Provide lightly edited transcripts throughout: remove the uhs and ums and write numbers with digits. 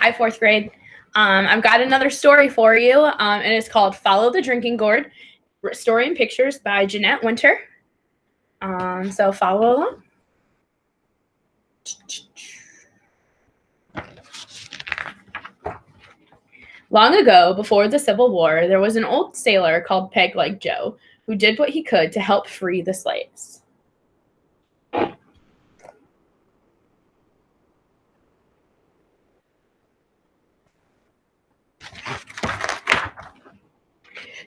Hi, fourth grade. I've got another story for you, and it's called Follow the Drinking Gourd, Story and Pictures by Jeanette Winter. So follow along. Long ago, before the Civil War, there was an old sailor called Peg Leg Joe who did what he could to help free the slaves.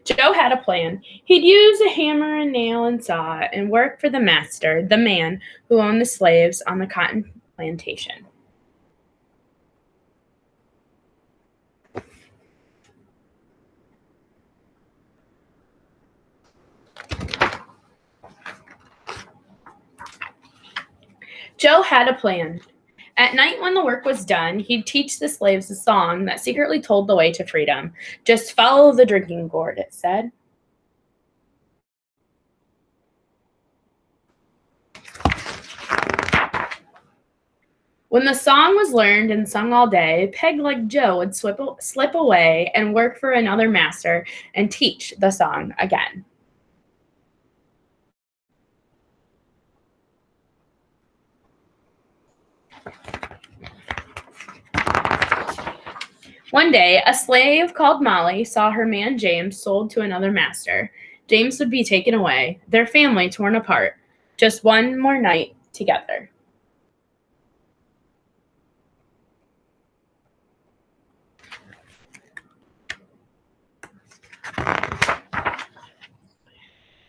Joe had a plan. He'd use a hammer and nail and saw and work for the master, the man who owned the slaves on the cotton plantation. Joe had a plan. At night, when the work was done, he'd teach the slaves a song that secretly told the way to freedom. Just follow the drinking gourd, it said. When the song was learned and sung all day, Peg Leg Joe would slip away and work for another master and teach the song again. One day, a slave called Molly saw her man James sold to another master. James would be taken away, their family torn apart. Just one more night together.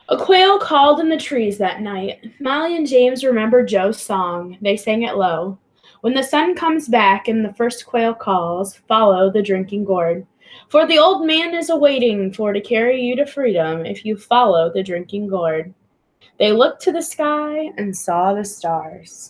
A quail called in the trees that night. Molly and James remembered Joe's song. They sang it low. When the sun comes back and the first quail calls, follow the drinking gourd. For the old man is awaiting for to carry you to freedom if you follow the drinking gourd. They looked to the sky and saw the stars.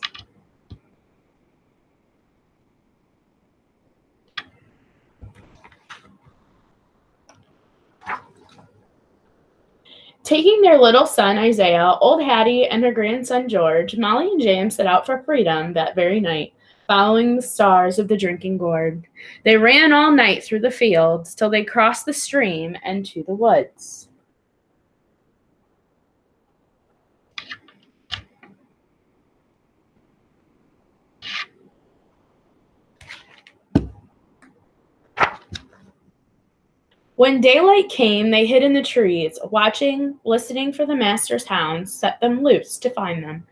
Taking their little son Isaiah, old Hattie, and her grandson George, Molly and James set out for freedom that very night, following the stars of the drinking gourd. They ran all night through the fields till they crossed the stream and to the woods. When daylight came, they hid in the trees, watching, listening for the master's hounds, set them loose to find them.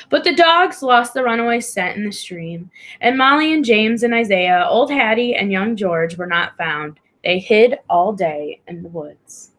But the dogs lost the runaway scent in the stream, and Molly and James and Isaiah, old Hattie and young George were not found. They hid all day in the woods.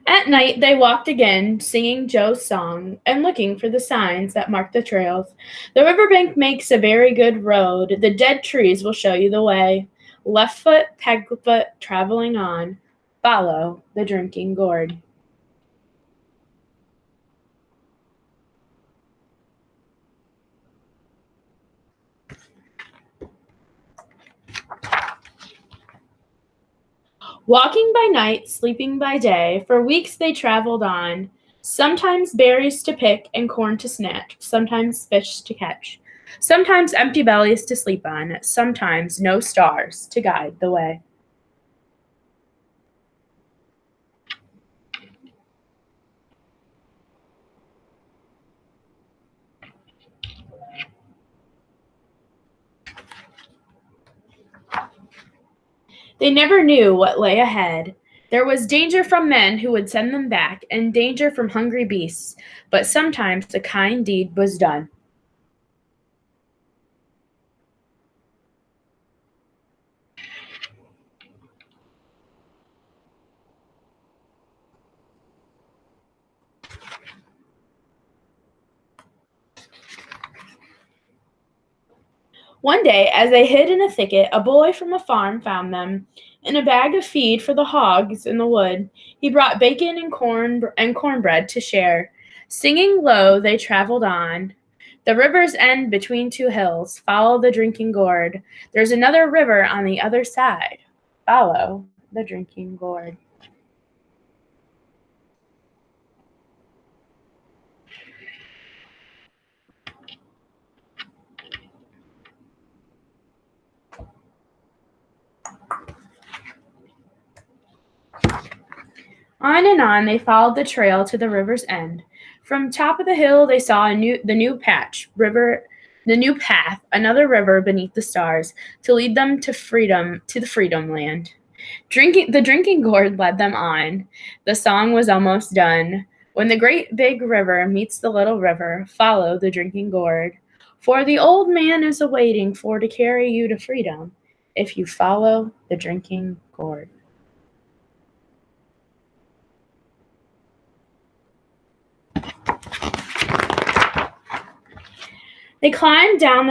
At night, they walked again, singing Joe's song and looking for the signs that mark the trails. The riverbank makes a very good road. The dead trees will show you the way. Left foot, peg foot, traveling on. Follow the drinking gourd. Walking by night, sleeping by day, for weeks they traveled on. Sometimes berries to pick and corn to snatch, sometimes fish to catch, sometimes empty bellies to sleep on, sometimes no stars to guide the way. They never knew what lay ahead. There was danger from men who would send them back, and danger from hungry beasts, but sometimes a kind deed was done. One day, as they hid in a thicket, a boy from a farm found them. In a bag of feed for the hogs in the wood, he brought bacon and cornbread to share. Singing low, they traveled on. The river's end between two hills. Follow the drinking gourd. There's another river on the other side. Follow the drinking gourd. On and on they followed the trail to the river's end. From top of the hill they saw the new path, another river beneath the stars, to lead them to the freedom land. The drinking gourd led them on. The song was almost done. When the great big river meets the little river, follow the drinking gourd. For the old man is awaiting for to carry you to freedom if you follow the drinking gourd. They climbed down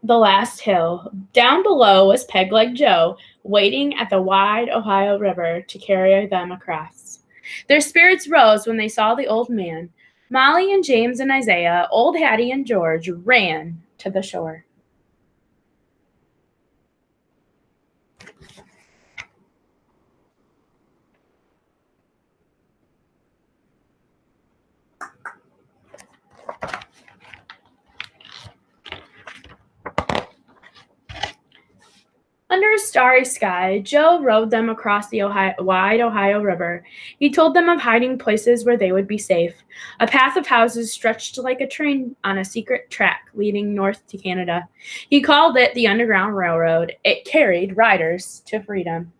the last hill. Down below was Peg-Leg Joe, waiting at the wide Ohio River to carry them across. Their spirits rose when they saw the old man. Molly and James and Isaiah, old Hattie and George ran to the shore. Under a starry sky, Joe rowed them across the wide Ohio River. He told them of hiding places where they would be safe. A path of houses stretched like a train on a secret track leading north to Canada. He called it the Underground Railroad. It carried riders to freedom.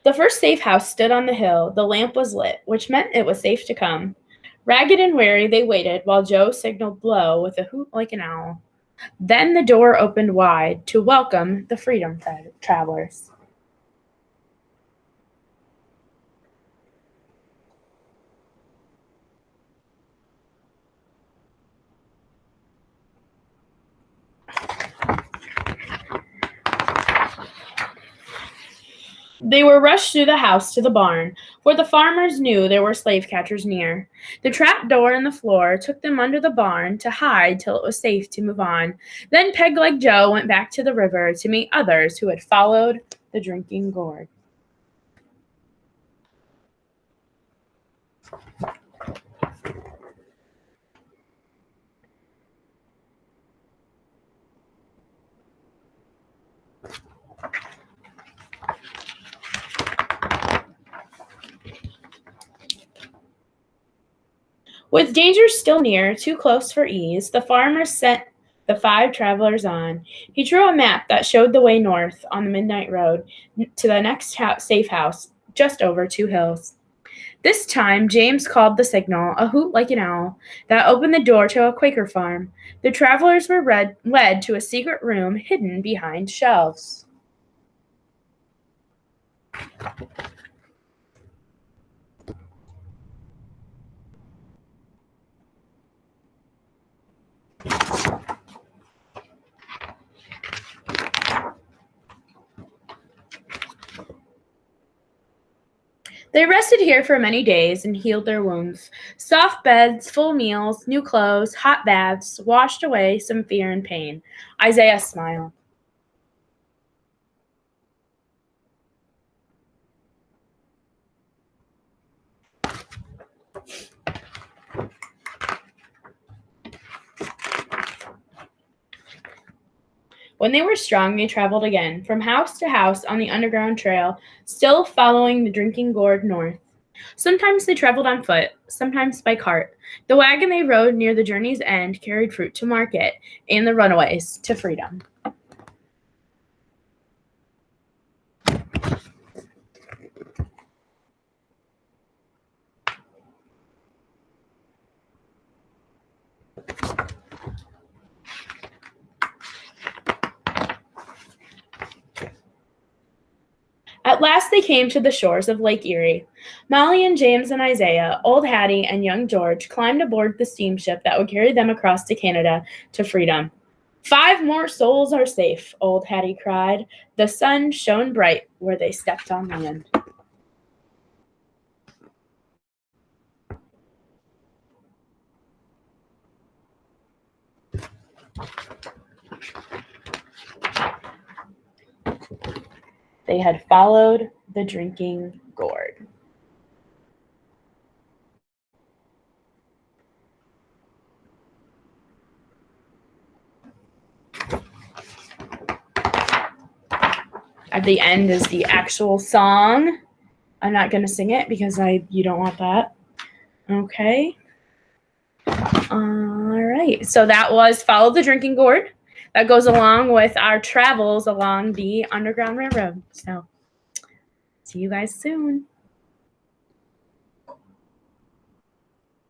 The first safe house stood on the hill. The lamp was lit, which meant it was safe to come. Ragged and weary, they waited while Joe signaled below with a hoot like an owl. Then the door opened wide to welcome the freedom travelers. They were rushed through the house to the barn, for the farmers knew there were slave catchers near. The trap door in the floor took them under the barn to hide till it was safe to move on. Then Peg-Leg Joe went back to the river to meet others who had followed the drinking gourd. With danger still near, too close for ease, the farmer sent the 5 travelers on. He drew a map that showed the way north on the midnight road to the next safe house, just over 2 hills. This time, James called the signal, a hoot like an owl, that opened the door to a Quaker farm. The travelers were led to a secret room hidden behind shelves. They rested here for many days and healed their wounds. Soft beds, full meals, new clothes, hot baths washed away some fear and pain. Isaiah smiled. When they were strong, they traveled again, from house to house on the underground trail, still following the drinking gourd north. Sometimes they traveled on foot, sometimes by cart. The wagon they rode near the journey's end carried fruit to market, and the runaways to freedom. At last they came to the shores of Lake Erie. Molly and James and Isaiah, old Hattie and young George climbed aboard the steamship that would carry them across to Canada to freedom. 5 more souls are safe, old Hattie cried. The sun shone bright where they stepped on land. They had followed the drinking gourd. At the end is the actual song. I'm not going to sing it because you don't want that. Okay. All right. So that was Follow the Drinking Gourd. That goes along with our travels along the Underground Railroad. So see you guys soon.